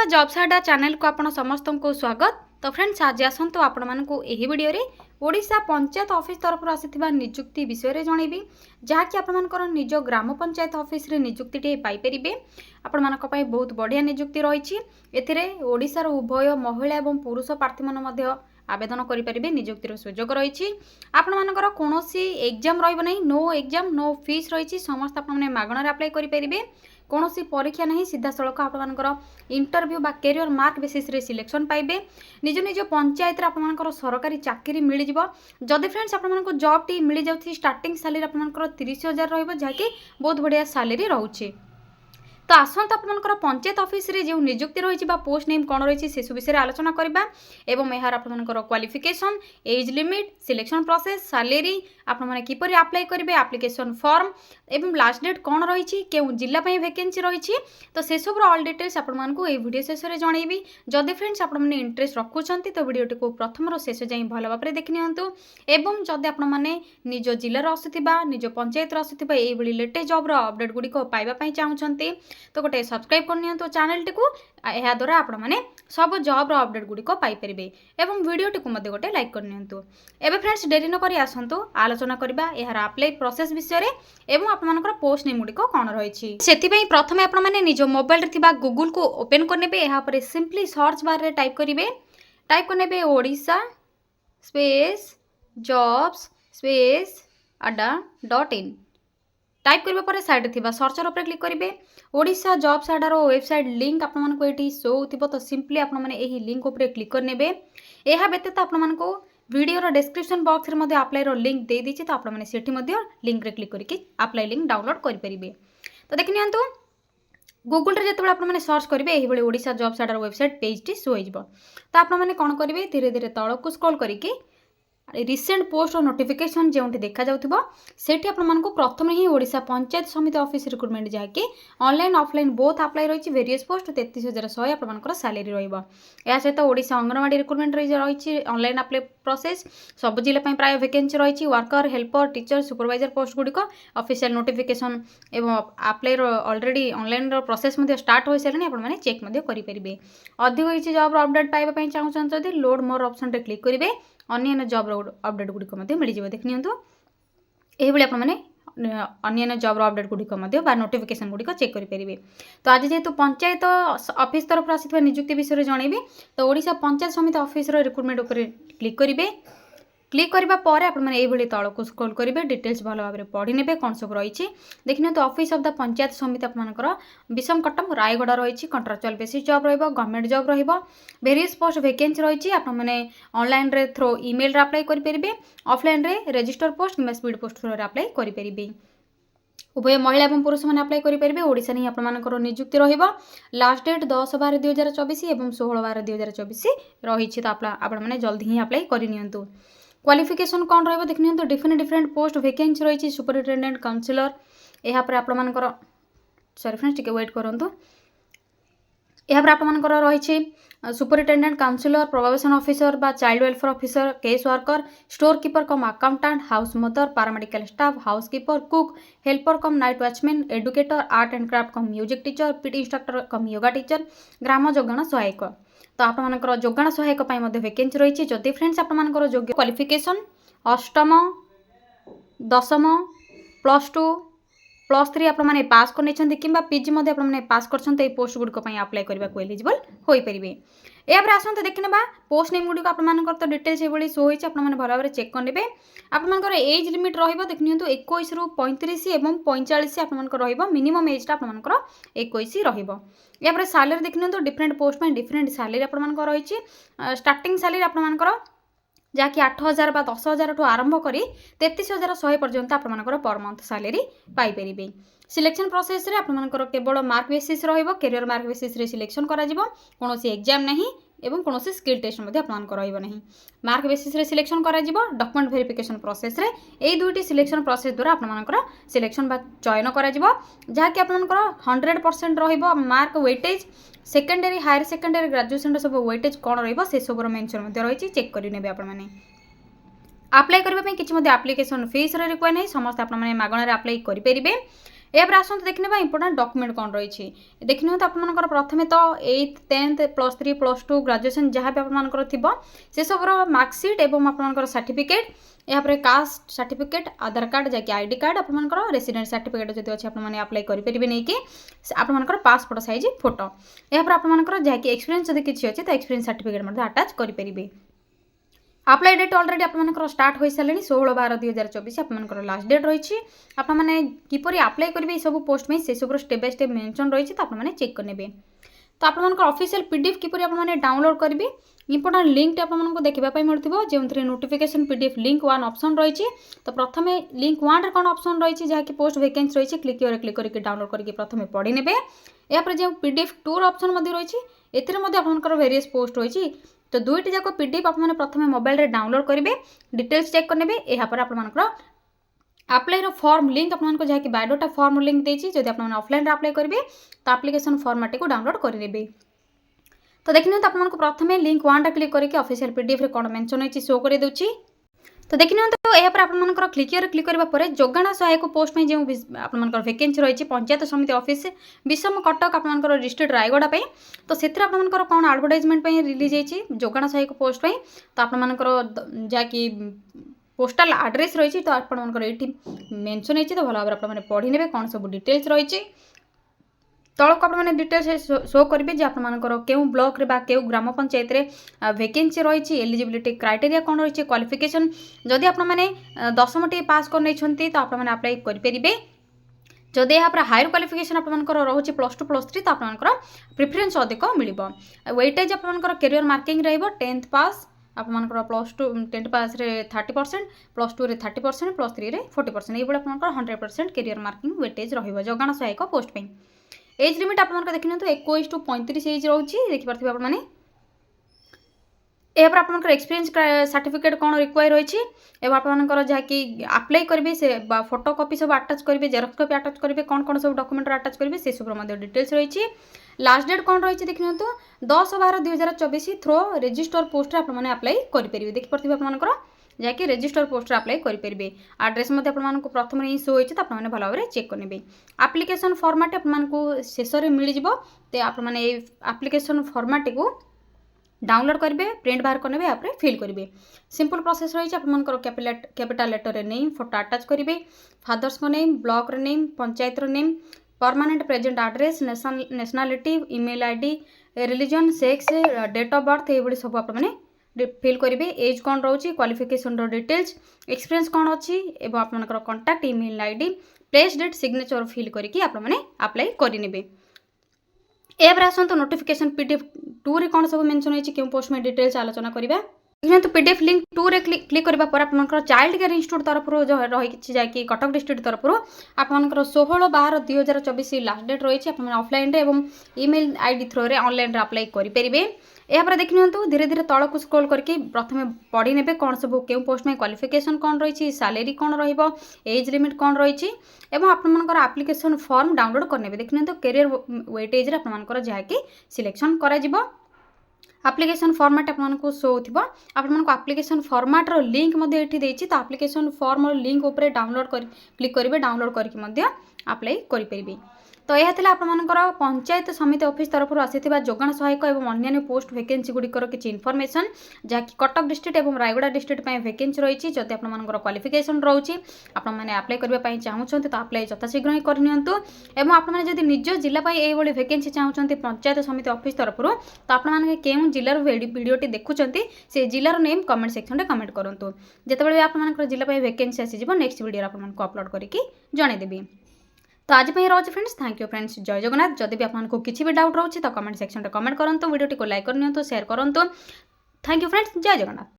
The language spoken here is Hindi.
ओडिशा जॉब्स अड्डा चैनल को आपण समस्त को स्वागत। तो फ्रेंड्स आज आसतु आपण मानकु एही वीडियो रे ओडिशा पंचायत ऑफिस तरफ आसीथिबा नियुक्ति विषय रे जणैबी जहाँकि आपण मानकर निज ग्राम पंचायत ऑफिस रे नियुक्ति टे पाई परिबे। आपण मानक पई बहुत बढ़िया नियुक्ति रहिछि। एथिरे ओडिसा रो उभय महिला एवं पुरुष प्रार्थी मन मध्य आवेदन करि परिबे। नियुक्तिर सुयोग रहिछि। आपण मानकर कोनोसी एग्जाम रहइबो नै, नो एग्जाम नो फीस रहिछि। समस्त आपण माने मागणा रे अप्लाई करि परिबे। कौनसी परीक्षा नहीं, सीधा सड़क आपर इंटरव्यू बा कैरियर मार्क बेसिस रे सिलेक्शन पाइबे। निज निज पंचायत आपर सरकारी चाकरी मिल जाव। जदि फ्रेंड्स आपको जॉब टी मिल जाऊँगी स्टार्टिंग सैलरी आपर 30,000 रही बहुत बढ़िया सैलरी रोचे। तो आसत आपर पंचायत ऑफिस रे जो नियुक्ति रही पोस्ट नेम कौन रही से सब विषय आलोचना करवा एवं यार आपर qualification, age limit, selection process, salary आपने किपर अप्लाई करेंगे, एप्लिकेशन फॉर्म एवं लास्ट डेट कौन रही क्यों जिला वैकेंसी रही। तो से सब ऑल डिटेल्स आपको ये वीडियो शेष में जनइबी। जदि फ्रेंड्स आपने इंटरेस्ट रखुंट तो वीडियोटी को प्रथम शेष जाए भल भाव में देखि नियंतु। एवं जदि आपने निज जिलार आसुवा निज पंचायत आसुवा ये लेटेस्ट जॉब अपडेट गुड़िक पाइबापी चाहते तो गोटे सब्सक्राइब कर चैनल टी को। यह द्वारा आपण मैंने सब जॉब अपडेट गुड़िक पाइपर एवं वीडियोटी को गोटे लाइक करनियंतु। एबे फ्रेंड्स डेरी न करी आसंतु आलोचना करबा यार अप्लाई प्रोसेस विषय रे एवं आपनकर पोस्ट नेम गुड़िक कौन रही। सेतिबई प्रथमे आपण माने निज मोबाइल रे थिबा गूगल को ओपन करनेबे। यहाँ पर सिंपली सर्च बार रे टाइप करनेबे ओडिशा स्पेस जॉब्स स्पेस अड्डा.in टाइप करबा पर साइड थिबा सर्चर ऊपर क्लिक करेंगे। ओडिशा जॉब्स अड्डार वेबसाइट लिंक आपको ये शो हो तो सिंपली आपने यही लिंक ऊपर क्लिक करने। यह व्यतीत आपको वीडियो डिस्क्रिप्शन बॉक्स में अप्लाई लिंक दे दीजिए तो आपने लिंक रे क्लिक करके अप्लाई लिंक डाउनलोड करेंगे। तो देखि नियंतु गूगल रे जिते आपने सर्च करेंगे यही ओडिशा जॉब्स अड्डार वेबसाइट पेज टी शो हो। तो आपने कौन करेंगे धीरे धीरे तलक स्क्रॉल करके रिसेंट पोस्ट और नोटिफिकेशन जो देखा जाउथिबो सेठी आपन को प्रथम ही ओडिशा पंचायत समिति ऑफिस रिक्रुटमेंट जाके ऑनलाइन ऑफलाइन बोथ अप्लाई रही वेरियस पोस्ट 33,100 आपन सैलरी रहिबो। या सहित ओडिशा अंगनवाड़ी रिक्रुटमेंट रही ऑनलाइन अप्लाई प्रोसेस सब जिला प्राय वैकेंसी रही worker, helper, teacher, supervisor post गुड़िक ऑफिशियल नोटिफिकेशन एवं apply already online process start हो सारे आपने चेक करेंगे। अधिक किसी जॉब अपडेट पाइबा चाहते लोड मोर ऑप्शन रे क्लिक करेंगे। अन्य जॉब अपडेट गुड़िक मिल जाए। देख नियंतु यही आपने अन्य जॉब अपडेट गुड़िक नोटिफिकेशन गुड़िक चेक करेंगे। तो आज जेहेतु पंचायत ऑफिस तरफ आसी नियुक्ति विषय जनइबी तो ओडिशा पंचायत समिति ऑफिस रिक्रुटमेंट उपर क्लिक करेंगे। क्लिक करबा पर आपने ये तलक स्क्रॉल करेंगे डिटेल्स भल भाव में पढ़ी ने कौन सब रही। देखिए तो ऑफिस ऑफ द पंचायत समिति आपर विषम कटक रायगढ़ रही contractual basis job government job various post vacancy रही आपने ऑनलाइन रे थ्रो ईमेल रे अप्लाई करेंगे, ऑफलाइन रे रजिस्टर पोस्ट कि स्पीड पोस्ट थ्रो अप्लाई करेंगे। उभय महिला और पुरुष मैंने अप्लाई करेंगे। ओडिशा ही आपर नियुक्ति लास्ट डेट 10/12/2024 और 16/12/2024 रही। तो आपने जल्दी ही अप्लाई करनियंतु। क्वालिफिकेशन कौन रही देख नियंतु डिफरेंट पोस्ट वैकेंसी रही सुपरिटेंडेंट काउंसिलर यहाँ पर आपणकर सॉरी फ्रेंड्स टिके वेट करंतु। यहाँ पर आपणकर रही सुपरिटेंडेंट काउंसिलर, प्रोबेशन ऑफिसर बा child welfare officer, case worker, store keeper cum accountant, house mother, paramedical staff, house keeper, cook, helper cum night watchman, educator, art and craft cum music teacher, PT instructor cum yoga teacher, ग्राम जोगाण सहायक। तो आपर जोगाण सहायक वैकेंसी रही। जदि फ्रेंड्स आपर योग्य क्वालिफिकेशन अष्टम, दशम, +2, +3 आपने पास कर कि पीजी आपने पास कर पोस्ट गुड़िक अप्लाई करने को एलिजिबल हो पारे। या आसते देखने पोस्ट नेम गुड़िक आपर तो डिटेल्स ये शो होती भल भाव में चेक करेंगे। आपर एज लिमिट रही नियंतु 21 ରୁ 35 और 45 आपर मिनिमम एजटा आपर 21 रहा। सैलरी देख नियंतु डिफरेंट पोस्ट में डिफरेंट सैलरी आपर रही। स्टार्टिंग सैलरी आपर जहाँकि 8,000 बा 10,000 ठू आरंभ करी 33,100 पर्यंत आपर पर मंथ सैलरी पाइपर। सिलेक्शन प्रोसेस रे आपर केवल मार्क बेसिस रहिबो, कैरियर मार्क बेसिस रे सिलेक्शन करा जिवो, कोनोसी एग्जाम नहीं एवं कोनोसी स्किल टेस्ट मध्ये आपन रहिबो नहीं। मार्क बेसिस रे सिलेक्शन करा जिवो। डॉक्यूमेंट वेरिफिकेशन प्रोसेस रे एई दुईटी सिलेक्शन प्रोसेस द्वारा आपन सिलेक्शन बा चयन करा जिवो जहाँकि आपन 100% रहिबो mark weightage. Secondary higher secondary graduation सब वेटेज कौन रही सब मेंशन रही चेक करेंगे। आपने अप्लाई करने किसी एप्लिकेशन फीस रिक्वायर नहीं, समस्त आपने मागणार अप्लाई करेंगे। एपर आसत देखने इंपोर्टाट डॉक्यूमेंट कौन रही देखने तो आपर प्रथम तो 8th 10th +3 +2 ग्रेजुएशन जहाँ भी आपर थी से सब मार्कसीट और आपर सर्टिफिकेट यापर कास्ट सर्टिफिकेट आधार कार्ड जैक आईडी कार्ड आपर रेसिडेंट सर्टिफिकेट जो अच्छे आपने अप्लाई करेंगे नहीं कि आपर पासपोर्ट साइज फोटो यापर आपर जहाँकि एक्सपीरियंस जब किसी अच्छे तो एक्सपीरियंस सर्टिफिकेट आटाच करेंगे। अप्लाई डेट अलरेडी आपर स्टार्ट हो सारे 16/12/2024 आपर लास्ट डेट रही आपने किपर अप्लाई करेंगे सब पोस्ट में से सब स्टेप बाय स्टेप मेंशन रही तो आपने चेक करेंगे। तो आपर ऑफिशियल पीडीएफ किपर आपने डाउनलोड करेंगे इंपोर्टाट लिंक आपको देखापी मिलूँ जो नोटिफिकेशन पीडीएफ लिंक 1 ऑप्शन रही। तो प्रथम लिंक 1 रे कौन ऑप्शन रही जहाँकि पोस्ट वैकेंसी रही क्लिक करके डाउनलोड करके प्रथम पढ़ी ने यापर जो पीडीएफ 2 ऑप्शन रही एपर वेरियस पोस्ट रही। तो दुईटी जाक पीडीएफ आपने प्रथम मोबाइल डाउनलोड करेंगे डिटेल्स चेक करेंगे यापर आपर अप्लाई फॉर्म लिंक आपको जहाँकि बायोडाटा फॉर्म लिंक देती जब आप ऑफलाइन अप्लाई करेंगे तो एप्लिकेशन फॉर्मेट को डाउनलोड करेंगे। तो देखने तो आपको प्रथम लिंक 1 क्लिक करके ऑफिशियल पीडीएफ कौन मेंशन होती शो कर दूची। तो देखने तो यापर आपर क्लिक करने जोगाण सहायक पोस्ट में जो आपर वैकेंसी रही पंचायत समिति ऑफिस विषम कटक आपर डिस्ट्रिक्ट रायगढ़ पे तो से आपर कौन एडवर्टाइजमेंट रिलीज होती जोगाण सहायक पोस्ट में तो आपर जहाँकि पोस्टाल एड्रेस रही तो आपर ये मेंशन होती तो भल भाव आपने पढ़ी ने कौन सब डिटेल्स रही तौक आपने डिटेल्स शो करेंगे जे आपर क्यों ब्लॉक रे बा क्यों ग्राम पंचायत रे वैकेंसी रही एलिजिबिलिटी क्राइटेरिया कौन रही क्वालिफिकेशन जदि आपने 10वीं टी पास कर नहीं तो आपने अप्लाई करेंगे। जदि यहाँ हायर क्वालिफिकेशन आपर रोचे +2 +3 तो आपर प्रिफरेन्स अधिक मिल वेटेज आपर कैरियर मार्किंग रो10th पास आपर +2 10th पास रे 30% +2 रे 30% +3 रे 40% ये आपर 100% कैरियर मार्किंग वेटेज रोगाण सहायक पोस्ट पे। एज लिमिट आप देखने तो 21 to 35 एज रोचे देखिपे आपने यापर आप एक्सपीरियंस सर्टिफिकेट कौन रिक्वायर रही आपर जहाँकि अप्लाई करेंगे से फोटो कॉपी सब अटाच करेंगे जेरक्स कॉपी अटाच करेंगे कौन कौन सब डॉक्यूमेंट अटाच करेंगे से सब डिटेल्स रही। लास्ट डेट कौन रही देखने तो 10/12/2024 थ्रो रजिस्टर पोस्ट आपने अप्लाई करेंगे देखिपे आपर जहाँकि रजिस्टर पोस्ट अप्लाई करेंगे आड्रेस आपको प्रथम ही शो होती तो आपने भल भाव चेक करेंगे। एप्लिकेशन फॉर्मेट आपको शेष में मिल जाए आपने एप्लिकेशन फॉर्मेट को डाउनलोड करेंगे प्रिंट बाहर करेंगे यहाँ फिल करेंगे सिंपल प्रोसेस रही आपर कैपिटल लेटर रे नेम फोटो अटाच करेंगे फादर्स को नेम ब्लॉक रे नेम पंचायत रो name permanent present address nationality email ID religion sex date of birth ये सब आपने फिल करेंगे एज कौन रोचे क्वालिफिकेशन डिटेल्स एक्सपीरियंस कौन अच्छी एवं आपनकर contact email ID place date signature fill करके आपने अप्लाई करेंगे। एपर आसत नोटिफिकेशन पीडीएफ 2 रे कौन सब मेंशन होती क्यों पोस्ट में डिटेल्स आलोचना करवा तो पीडीएफ लिंक 2 रे क्लिक करने पर आप चाइल्ड केयर इंस्टीट्यूट तरफ रही जैकि कटक डिस्ट्रिक्ट तरफ आपंकर 16/12/2024 लास्ट डेट रही आपने ऑफलाइन एवं ईमेल आईडी थ्रो रे ऑनलाइन अप्लाई करेंगे। यापर देखने धीरे धीरे तलक स्क्रॉल करके प्रथम पढ़ी ने कौन सब क्यों पोस्ट में क्वालिफिकेशन कौन रही सैलरी कौन रज लिमिट कौन रही आपर एप्लिकेशन फॉर्म डाउनलोड करने देखने तो कैरियर वेटेज आपर जहाँकि सिलेक्शन करा एप्लिकेशन फॉर्मेट आपको शो होगा आपको एप्लिकेशन फॉर्मेट रो लिंक ये तो एप्लिकेशन फॉर्म और लिंक उपर डाउनलोड कर क्लिक करेंगे डाउनलोड करके अप्लाई करेंगे। तो यह आपर पंचायत समिति ऑफिस तरफ आसीथिबा जोगाण सहायक और अन्य पोस्ट वैकेंसी गुड़िकर किसी इनफॉरमेशन जहाँकि कटक डिस्ट्रिक्ट और रायगढ़ डिस्ट्रिक्ट में वैकेंसी रही जब आपर क्वालिफिकेशन रोचे आपने अप्लाई करने चाहते तो अप्लाई यथाशीघ्र ही करनियंतु एवं आपने जब निज जिला ये वैकेंसी चाहते पंचायत समिति ऑफिस तरफ तो आपने क्यों जिलार वीडियोटी देखुं से जिलार नेम कमेंट सेक्शन में कमेंट करूँ जितेबाला आप जिला वैकेंसी आसीज नेक्स्ट वीडियो आपको अपलोड करके जनईदेवी। तो आज रही फ्रेंड्स थैंक यू फ्रेंड्स जय जगन्नाथ जदि भी आपको किसी भी डाउट रोचे तो कमेंट सेक्शन में कमेंट करूँ वीडियो को लाइक करनी शेयर करूँ थैंक यू फ्रेंड्स जय जगन्नाथ।